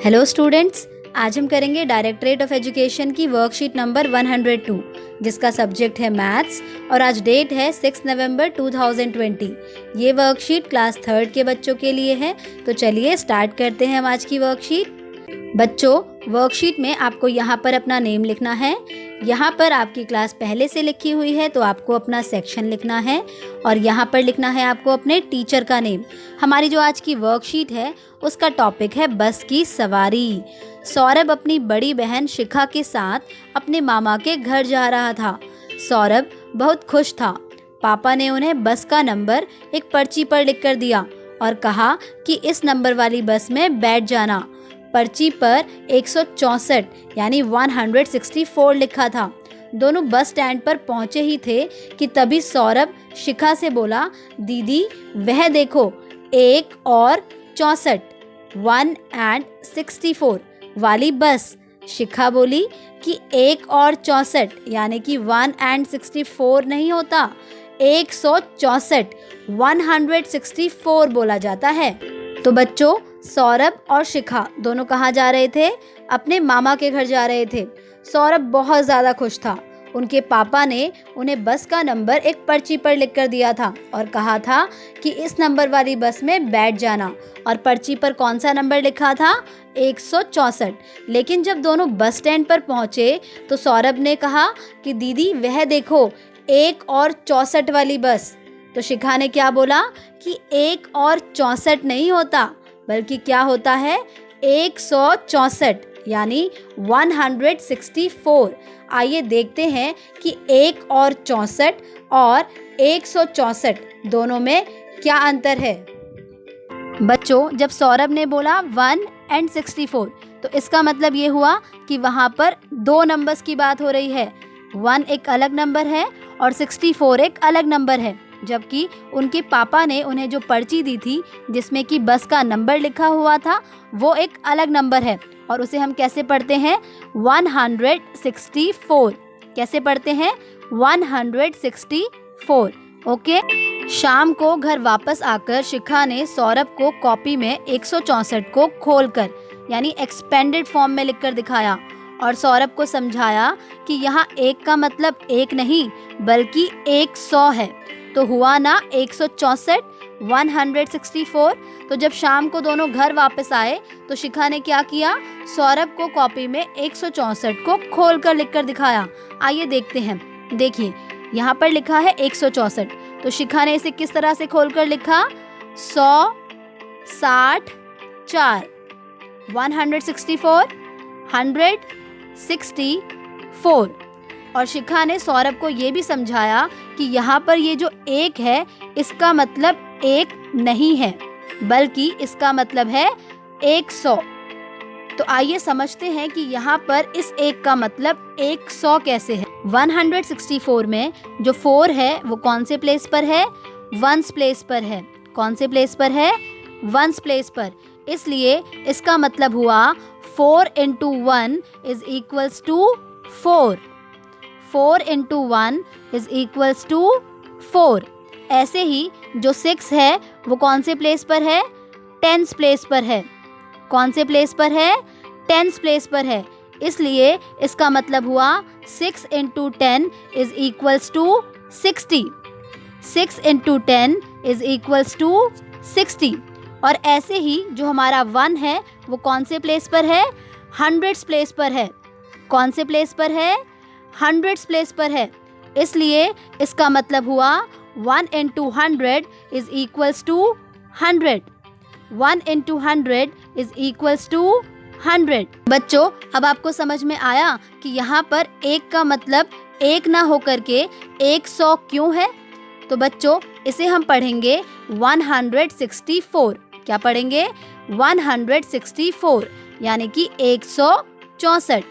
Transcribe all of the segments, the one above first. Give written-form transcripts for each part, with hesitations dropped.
Hello students, आज हम करेंगे डायरेक्टरेट ऑफ एजुकेशन की वर्कशीट नंबर 102 जिसका सब्जेक्ट है मैथ्स और आज डेट है 6 नवंबर 2020। ये वर्कशीट क्लास 3 के बच्चों के लिए है। तो चलिए स्टार्ट करते हैं हम आज की वर्कशीट। बच्चों, वर्कशीट में आपको यहाँ पर अपना नेम लिखना है। यहाँ पर आपकी क्लास पहले से लिखी हुई है तो आपको अपना सेक्शन लिखना है और यहाँ पर लिखना है आपको अपने टीचर का नेम। हमारी जो आज की वर्कशीट है उसका टॉपिक है बस की सवारी। सौरभ अपनी बड़ी बहन शिखा के साथ अपने मामा के घर जा रहा था। सौरभ बहुत खुश था। पापा ने उन्हें बस का नंबर एक पर्ची पर लिख कर दिया और कहा कि इस नंबर वाली बस में बैठ जाना। पर्ची पर 164 यानी 164 लिखा था। दोनों बस स्टैंड पर पहुंचे ही थे कि तभी सौरभ शिखा से बोला, दीदी वह देखो 1 और 64 164 वाली बस। शिखा बोली कि 1 और 64 यानी कि 164 नहीं होता, 164 164 बोला जाता है। तो बच्चों, सौरभ और शिखा दोनों कहाँ जा रहे थे? अपने मामा के घर जा रहे थे। सौरभ बहुत ज़्यादा खुश था। उनके पापा ने उन्हें बस का नंबर एक पर्ची पर लिख कर दिया था और कहा था कि इस नंबर वाली बस में बैठ जाना। और पर्ची पर कौन सा नंबर लिखा था? 164। लेकिन जब दोनों बस स्टैंड पर पहुँचे तो सौरभ ने कहा कि दीदी वह देखो 1 और 64 वाली बस। तो शिखा ने क्या बोला कि 1 और 64 नहीं होता, बल्कि क्या होता है? 164 यानी 164। आइए देखते हैं कि 1 और 64 और 164 दोनों में क्या अंतर है। बच्चों, जब सौरभ ने बोला 1 and 64 तो इसका मतलब ये हुआ कि वहाँ पर दो नंबर्स की बात हो रही है। 1 एक अलग नंबर है और 64 एक अलग नंबर है। जबकि उनके पापा ने उन्हें जो पर्ची दी थी जिसमें कि बस का नंबर लिखा हुआ था वो एक अलग नंबर है और उसे हम कैसे पढ़ते हैं? 164। कैसे पढ़ते हैं? 164। ओके। शाम को घर वापस आकर शिखा ने सौरभ को कॉपी में 164 को खोलकर यानी एक्सपेंडेड फॉर्म में लिखकर दिखाया और सौरभ को समझाया कि यहाँ 1 का मतलब 1 नहीं बल्कि 100 है। तो हुआ ना 164 164। तो जब शाम को दोनों घर वापस आए तो शिखा ने क्या किया? सौरभ को कॉपी में 164 को खोलकर लिखकर दिखाया। आइए देखते हैं। देखिए, यहाँ पर लिखा है 164। तो शिखा ने इसे किस तरह से खोलकर लिखा? 100 60 4 164 164। और शिखा ने सौरभ को ये भी समझाया कि यहाँ पर ये जो 1 है इसका मतलब 1 नहीं है बल्कि इसका मतलब है 100। तो आइए समझते हैं कि यहाँ पर इस 1 का मतलब 100 कैसे है। 164 में जो 4 है वो कौन से प्लेस पर है? 1s प्लेस पर है। कौन से प्लेस पर है? 1s प्लेस पर। इसलिए इसका मतलब हुआ 4 into 1 is equals to 4। 4 into 1 is equals to 4। ऐसे ही जो 6 है वो कौन से प्लेस पर है? 10s प्लेस पर है। कौन से प्लेस पर है? 10s प्लेस पर है। इसलिए इसका मतलब हुआ 6 into 10 is equals to 60। 6 into 10 is equals to 60। और ऐसे ही जो हमारा 1 है वो कौन से प्लेस पर है? 100s प्लेस पर है। कौन से प्लेस पर है? 100s प्लेस पर है। इसलिए इसका मतलब हुआ 1 into 100 is equals to 100। 1 into 100 is equals to 100। बच्चों, अब आपको समझ में आया कि यहाँ पर 1 का मतलब 1 ना होकर के 100 क्यों है? तो बच्चों, इसे हम पढ़ेंगे 164। क्या पढ़ेंगे? 164 यानी कि 164।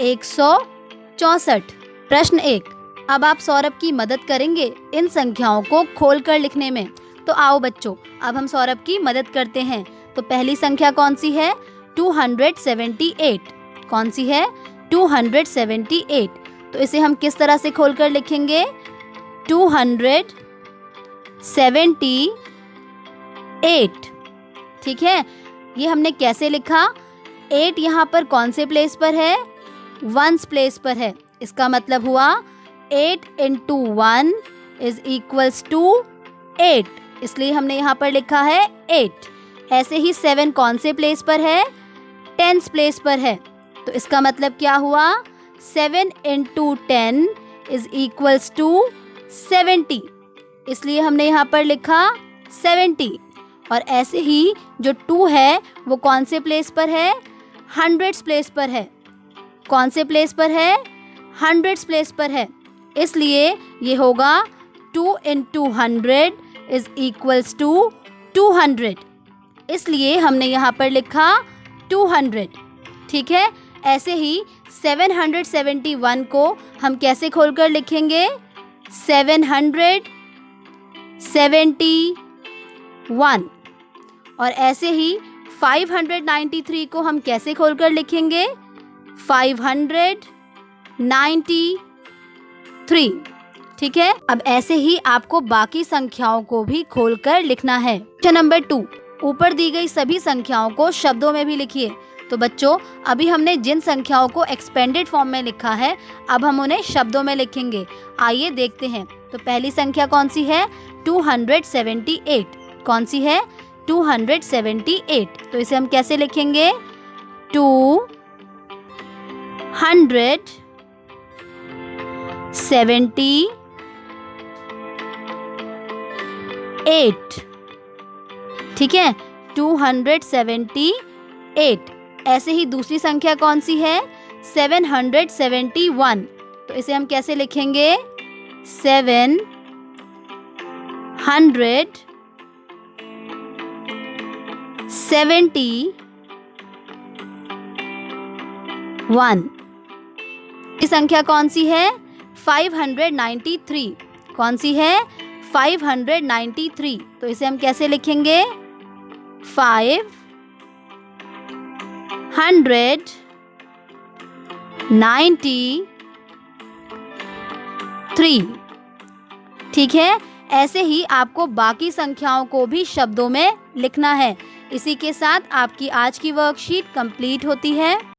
164। प्रश्न 1। अब आप सौरभ की मदद करेंगे इन संख्याओं को खोलकर लिखने में। तो आओ बच्चों, अब हम सौरभ की मदद करते हैं। तो पहली संख्या कौन सी है? 278। कौन सी है? 278। तो इसे हम किस तरह से खोलकर लिखेंगे? 278। ठीक है, ये हमने कैसे लिखा? 8 यहाँ पर कौन से प्लेस पर है? 1s प्लेस पर है। इसका मतलब हुआ 8 into 1 is equals to 8, इसलिए हमने यहाँ पर लिखा है 8। ऐसे ही 7 कौन से प्लेस पर है? 10s प्लेस पर है। तो इसका मतलब क्या हुआ? 7 into 10 is equals to 70, इसलिए हमने यहाँ पर लिखा 70। और ऐसे ही जो 2 है वो कौन से प्लेस पर है? 100s प्लेस पर है। कौन से प्लेस पर है? 100s प्लेस पर है, इसलिए ये होगा 2 into 100 is equals to 200, इसलिए हमने यहाँ पर लिखा 200। ठीक है। ऐसे ही 771 को हम कैसे खोलकर लिखेंगे? 771। और ऐसे ही 593 को हम कैसे खोलकर लिखेंगे? 593। ठीक है। अब ऐसे ही आपको बाकी संख्याओं को भी खोलकर लिखना है। क्वेश्चन नंबर 2, ऊपर दी गई सभी संख्याओं को शब्दों में भी लिखिए। तो बच्चों, अभी हमने जिन संख्याओं को एक्सपेंडेड फॉर्म में लिखा है, अब हम उन्हें शब्दों में लिखेंगे। आइए देखते हैं। तो पहली संख्या कौन सी है? 278। कौन सी है? 278। तो इसे हम कैसे लिखेंगे? 278। ठीक है, 278। ऐसे ही दूसरी संख्या कौन सी है? 771। तो इसे हम कैसे लिखेंगे? 771। ये संख्या कौन सी है? 593। कौन सी है? 593। तो इसे हम कैसे लिखेंगे? 593। ठीक है। ऐसे ही आपको बाकी संख्याओं को भी शब्दों में लिखना है। इसी के साथ आपकी आज की वर्कशीट कंप्लीट होती है।